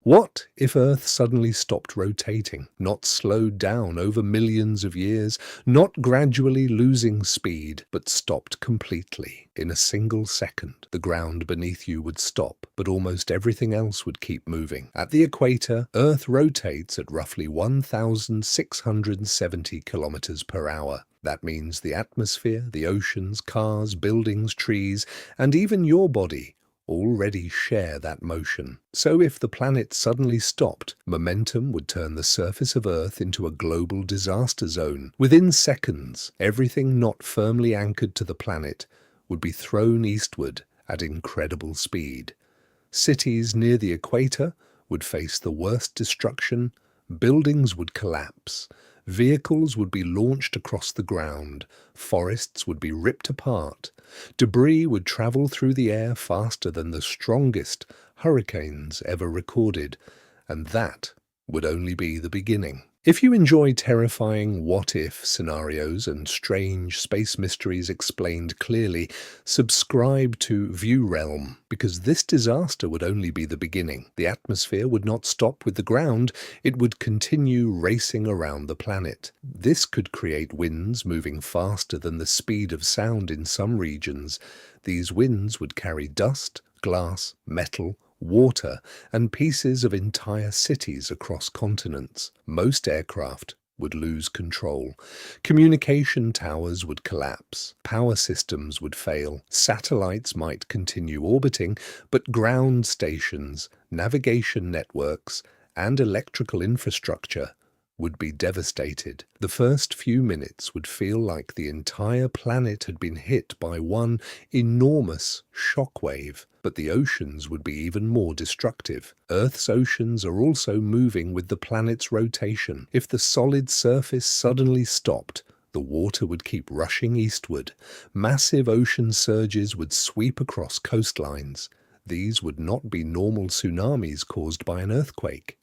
What if Earth suddenly stopped rotating, not slowed down over millions of years, not gradually losing speed, but stopped completely? In a single second, the ground beneath you would stop, but almost everything else would keep moving. At the equator, Earth rotates at roughly 1,670 kilometers per hour. That means the atmosphere, the oceans, cars, buildings, trees, and even your body already share that motion. So if the planet suddenly stopped, momentum would turn the surface of Earth into a global disaster zone. Within seconds, everything not firmly anchored to the planet would be thrown eastward at incredible speed. Cities near the equator would face the worst destruction, buildings would collapse, vehicles would be launched across the ground, forests would be ripped apart, debris would travel through the air faster than the strongest hurricanes ever recorded, and that would only be the beginning. If you enjoy terrifying what-if scenarios and strange space mysteries explained clearly, subscribe to View Realm, because this disaster would only be the beginning. The atmosphere would not stop with the ground, it would continue racing around the planet. This could create winds moving faster than the speed of sound in some regions. These winds would carry dust, glass, metal, water, and pieces of entire cities across continents. Most aircraft would lose control. Communication towers would collapse. Power systems would fail. Satellites might continue orbiting, but ground stations, navigation networks, and electrical infrastructure would be devastated. The first few minutes would feel like the entire planet had been hit by one enormous shockwave. But the oceans would be even more destructive. Earth's oceans are also moving with the planet's rotation. If the solid surface suddenly stopped, the water would keep rushing eastward. Massive ocean surges would sweep across coastlines. These would not be normal tsunamis caused by an earthquake.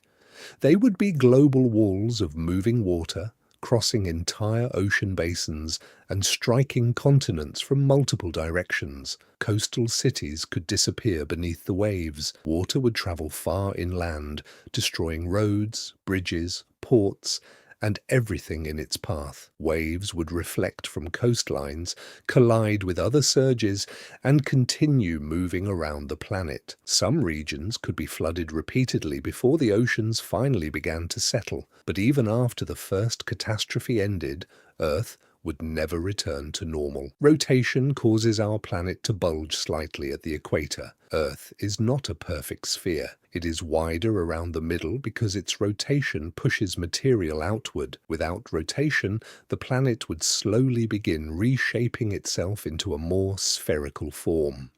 They would be global walls of moving water, crossing entire ocean basins and striking continents from multiple directions. Coastal cities could disappear beneath the waves. Water would travel far inland, destroying roads, bridges, ports, and everything in its path. Waves would reflect from coastlines, collide with other surges, and continue moving around the planet. Some regions could be flooded repeatedly before the oceans finally began to settle, but even after the first catastrophe ended, Earth would never return to normal. Rotation causes our planet to bulge slightly at the equator. Earth is not a perfect sphere. It is wider around the middle because its rotation pushes material outward. Without rotation, the planet would slowly begin reshaping itself into a more spherical form.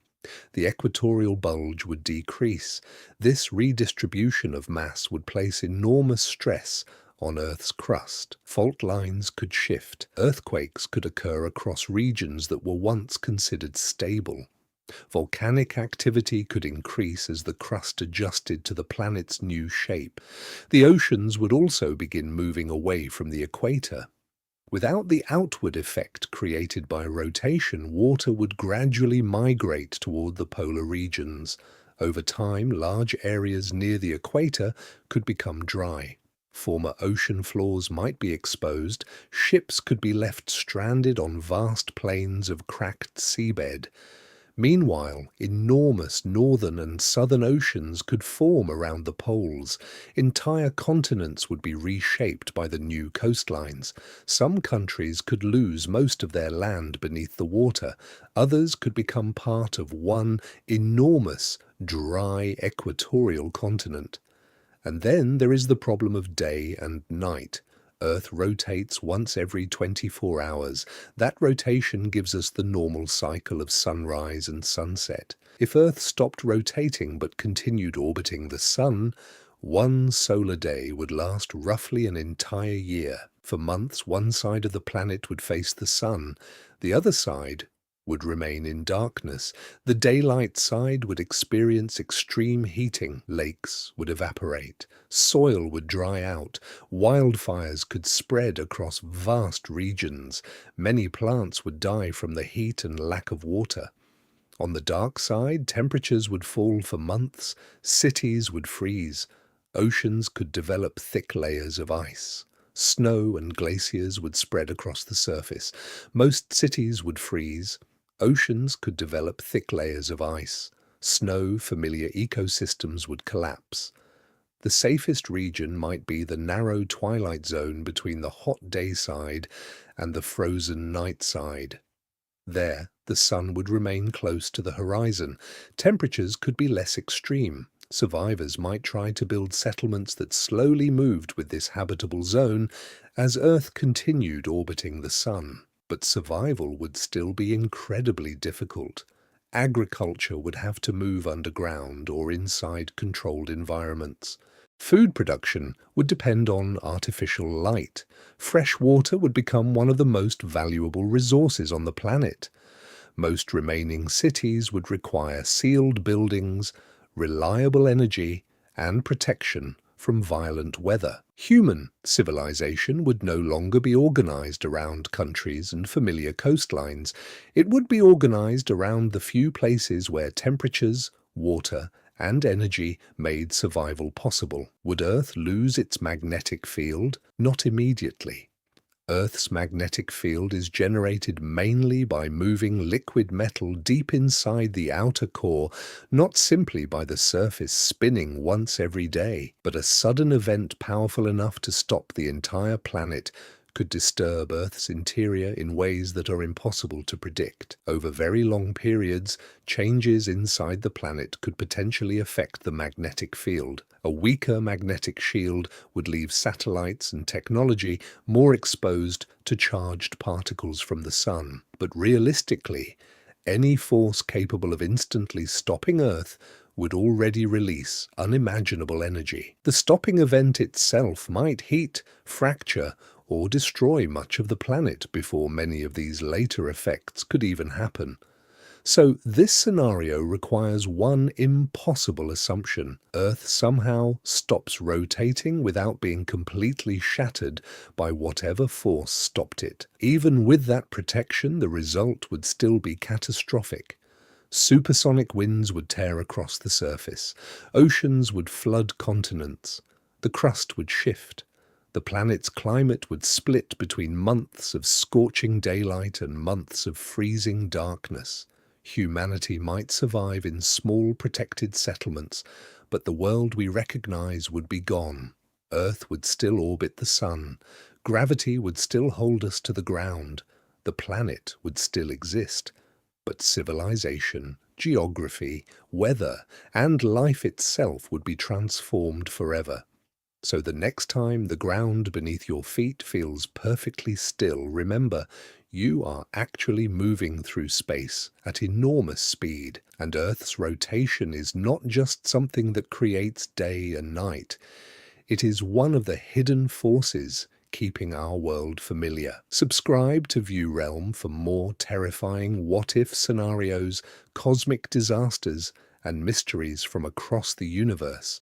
The equatorial bulge would decrease. This redistribution of mass would place enormous stress on Earth's crust. Fault lines could shift. Earthquakes could occur across regions that were once considered stable. Volcanic activity could increase as the crust adjusted to the planet's new shape. The oceans would also begin moving away from the equator. Without the outward effect created by rotation, water would gradually migrate toward the polar regions. Over time, large areas near the equator could become dry. Former ocean floors might be exposed. Ships could be left stranded on vast plains of cracked seabed. Meanwhile, enormous northern and southern oceans could form around the poles. Entire continents would be reshaped by the new coastlines. Some countries could lose most of their land beneath the water. Others could become part of one enormous, dry equatorial continent. And then there is the problem of day and night. Earth rotates once every 24 hours. That rotation gives us the normal cycle of sunrise and sunset. If Earth stopped rotating but continued orbiting the Sun, one solar day would last roughly an entire year. For months, one side of the planet would face the Sun. The other side would remain in darkness. The daylight side would experience extreme heating. Lakes would evaporate. Soil would dry out. Wildfires could spread across vast regions. Many plants would die from the heat and lack of water. On the dark side, temperatures would fall for months. Cities would freeze. Oceans could develop thick layers of ice. Snow and glaciers would spread across the surface. Most cities would freeze. Oceans could develop thick layers of ice. Snow, familiar ecosystems would collapse. The safest region might be the narrow twilight zone between the hot day side and the frozen night side. There, the sun would remain close to the horizon. Temperatures could be less extreme. Survivors might try to build settlements that slowly moved with this habitable zone as Earth continued orbiting the sun. But survival would still be incredibly difficult. Agriculture would have to move underground or inside controlled environments. Food production would depend on artificial light. Fresh water would become one of the most valuable resources on the planet. Most remaining cities would require sealed buildings, reliable energy, and protection from violent weather. Human civilization would no longer be organized around countries and familiar coastlines. It would be organized around the few places where temperatures, water, and energy made survival possible. Would Earth lose its magnetic field? Not immediately. Earth's magnetic field is generated mainly by moving liquid metal deep inside the outer core, not simply by the surface spinning once every day, but a sudden event powerful enough to stop the entire planet could disturb Earth's interior in ways that are impossible to predict. Over very long periods, changes inside the planet could potentially affect the magnetic field. A weaker magnetic shield would leave satellites and technology more exposed to charged particles from the sun. But realistically, any force capable of instantly stopping Earth would already release unimaginable energy. The stopping event itself might heat, fracture, or destroy much of the planet before many of these later effects could even happen. So this scenario requires one impossible assumption. Earth somehow stops rotating without being completely shattered by whatever force stopped it. Even with that protection, the result would still be catastrophic. Supersonic winds would tear across the surface. Oceans would flood continents. The crust would shift. The planet's climate would split between months of scorching daylight and months of freezing darkness. Humanity might survive in small protected settlements, but the world we recognize would be gone. Earth would still orbit the sun. Gravity would still hold us to the ground. The planet would still exist. But civilization, geography, weather, and life itself would be transformed forever. So the next time the ground beneath your feet feels perfectly still, remember, you are actually moving through space at enormous speed, and Earth's rotation is not just something that creates day and night. It is one of the hidden forces keeping our world familiar. Subscribe to View Realm for more terrifying what-if scenarios, cosmic disasters, and mysteries from across the universe.